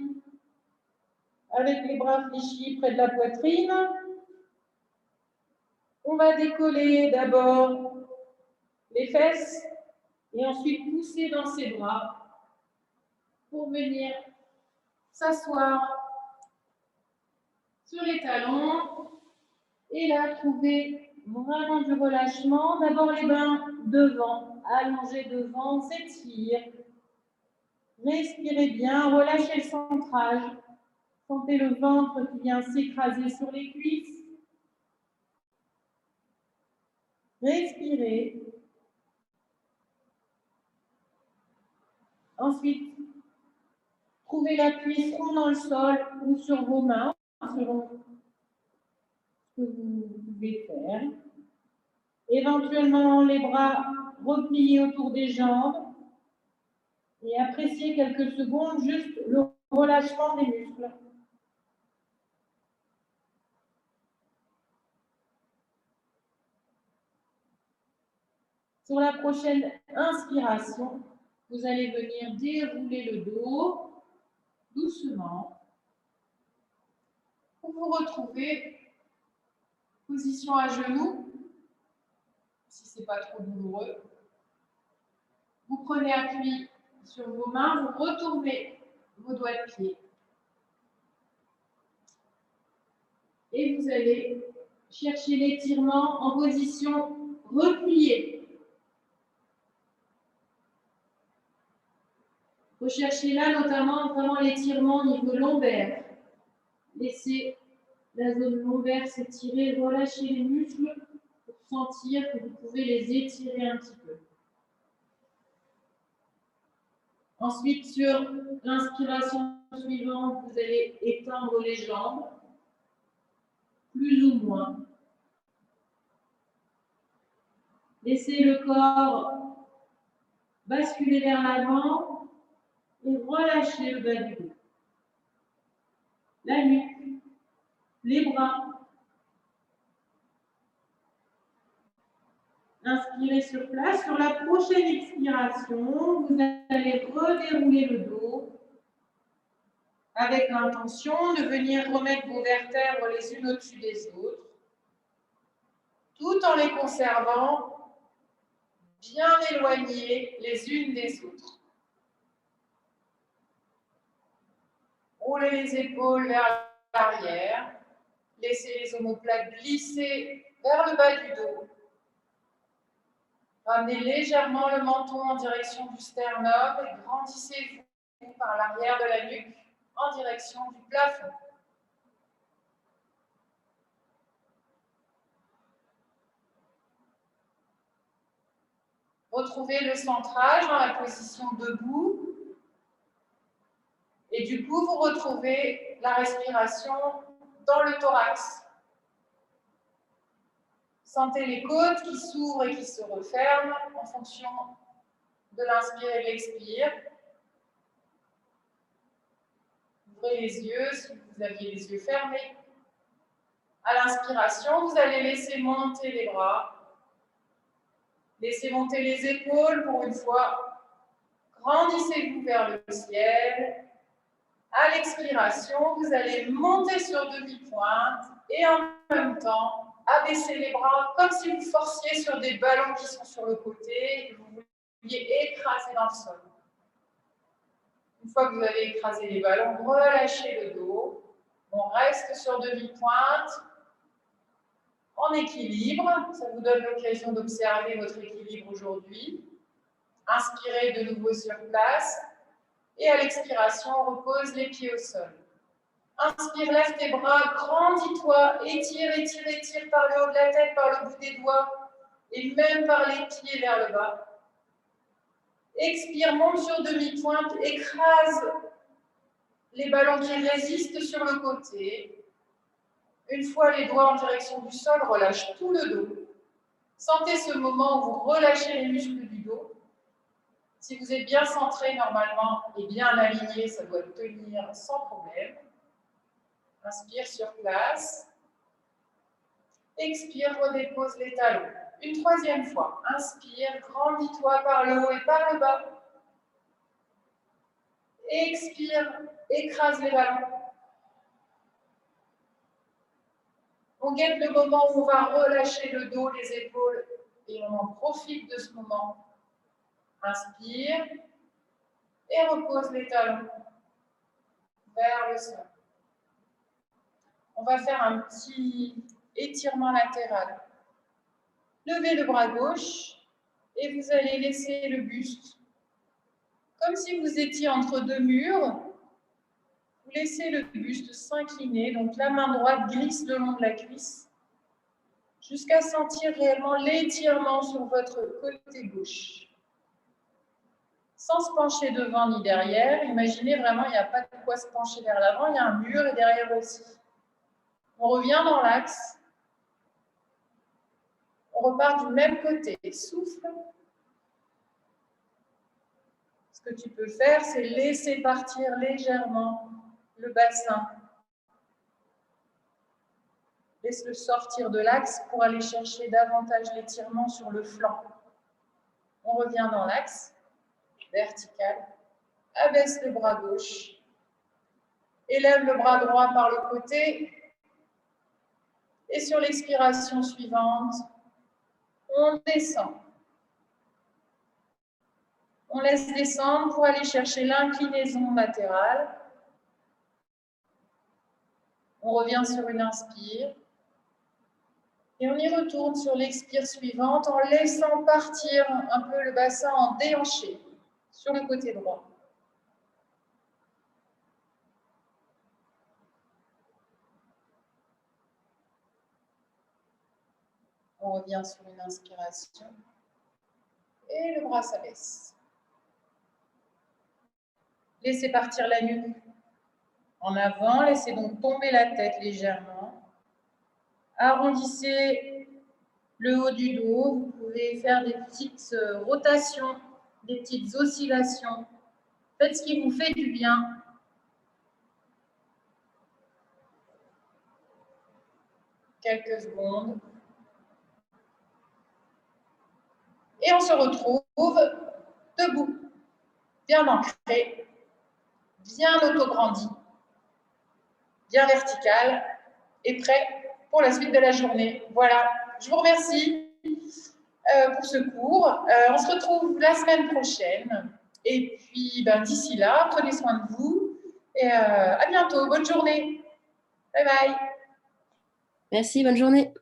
avec les bras fléchis près de la poitrine. On va décoller d'abord les fesses et ensuite pousser dans ses bras pour venir s'asseoir sur les talons et là trouver vraiment du relâchement. D'abord les mains devant, allongées devant, on s'étire. Respirez bien, relâchez le centrage. Sentez le ventre qui vient s'écraser sur les cuisses. Respirez. Ensuite, trouvez l'appui front dans le sol ou sur vos mains, selon ce que vous pouvez faire. Éventuellement, les bras repliés autour des jambes et appréciez quelques secondes juste le relâchement des muscles. Sur la prochaine inspiration, vous allez venir dérouler le dos doucement pour vous retrouver position à genoux, si ce n'est pas trop douloureux. Vous prenez appui sur vos mains, vous retournez vos doigts de pied. Et vous allez chercher l'étirement en position repliée. Recherchez là notamment vraiment l'étirement au niveau lombaire. Laissez la zone lombaire s'étirer, relâchez les muscles pour sentir que vous pouvez les étirer un petit peu. Ensuite, sur l'inspiration suivante, vous allez étendre les jambes, plus ou moins. Laissez le corps basculer vers l'avant et relâchez le bas du dos. La nuque, les bras. Inspirez sur place. Sur la prochaine expiration, vous allez redérouler le dos avec l'intention de venir remettre vos vertèbres les unes au-dessus des autres, tout en les conservant bien éloignées les unes des autres. Roulez les épaules vers l'arrière. Laissez les omoplates glisser vers le bas du dos. Ramenez légèrement le menton en direction du sternum et grandissez-vous par l'arrière de la nuque en direction du plafond. Retrouvez le centrage dans la position debout. Et du coup, vous retrouvez la respiration dans le thorax. Sentez les côtes qui s'ouvrent et qui se referment en fonction de l'inspire et de l'expire. Ouvrez les yeux si vous aviez les yeux fermés. À l'inspiration, vous allez laisser monter les bras. Laissez monter les épaules pour une fois. Grandissez-vous vers le ciel. À l'expiration, vous allez monter sur demi-pointe et en même temps, abaisser les bras comme si vous forciez sur des ballons qui sont sur le côté et que vous vouliez écraser dans le sol. Une fois que vous avez écrasé les ballons, relâchez le dos. On reste sur demi-pointe, en équilibre. Ça vous donne l'occasion d'observer votre équilibre aujourd'hui. Inspirez de nouveau sur place. Et à l'expiration, on repose les pieds au sol. Inspire, lève tes bras, grandis-toi, étire, étire, étire par le haut de la tête, par le bout des doigts, et même par les pieds vers le bas. Expire, monte sur demi-pointe, écrase les ballons qui résistent sur le côté. Une fois les doigts en direction du sol, relâche tout le dos. Sentez ce moment où vous relâchez les muscles du dos. Si vous êtes bien centré normalement et bien aligné, ça doit tenir sans problème. Inspire sur place. Expire, redépose les talons. Une troisième fois. Inspire, grandis-toi par le haut et par le bas. Expire, écrase les ballons. On guette le moment où on va relâcher le dos, les épaules, et on en profite de ce moment. Inspire et repose les talons vers le sol. On va faire un petit étirement latéral. Levez le bras gauche et vous allez laisser le buste comme si vous étiez entre deux murs. Vous laissez le buste s'incliner, donc la main droite glisse le long de la cuisse jusqu'à sentir réellement l'étirement sur votre côté gauche. Sans se pencher devant ni derrière, imaginez vraiment, il n'y a pas de quoi se pencher vers l'avant, il y a un mur et derrière aussi. On revient dans l'axe. On repart du même côté. Souffle. Ce que tu peux faire, c'est laisser partir légèrement le bassin. Laisse-le sortir de l'axe pour aller chercher davantage l'étirement sur le flanc. On revient dans l'axe, vertical. Abaisse le bras gauche. Élève le bras droit par le côté. Et sur l'expiration suivante, on descend. On laisse descendre pour aller chercher l'inclinaison latérale. On revient sur une inspire. Et on y retourne sur l'expire suivante en laissant partir un peu le bassin en déhanché sur le côté droit. On revient sur une inspiration. Et le bras s'abaisse. Laissez partir la nuque en avant. Laissez donc tomber la tête légèrement. Arrondissez le haut du dos. Vous pouvez faire des petites rotations, des petites oscillations. Faites ce qui vous fait du bien. Quelques secondes. Et on se retrouve debout, bien ancré, bien auto-grandi, bien vertical et prêt pour la suite de la journée. Voilà, je vous remercie pour ce cours. On se retrouve la semaine prochaine. Et puis, d'ici là, prenez soin de vous. Et à bientôt. Bonne journée. Bye bye. Merci, bonne journée.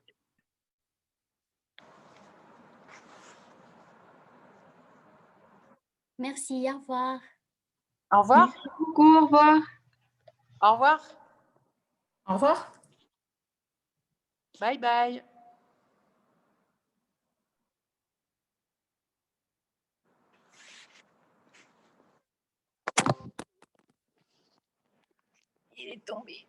Merci, au revoir. Au revoir. Merci beaucoup, au revoir. Au revoir. Au revoir. Bye bye. Il est tombé.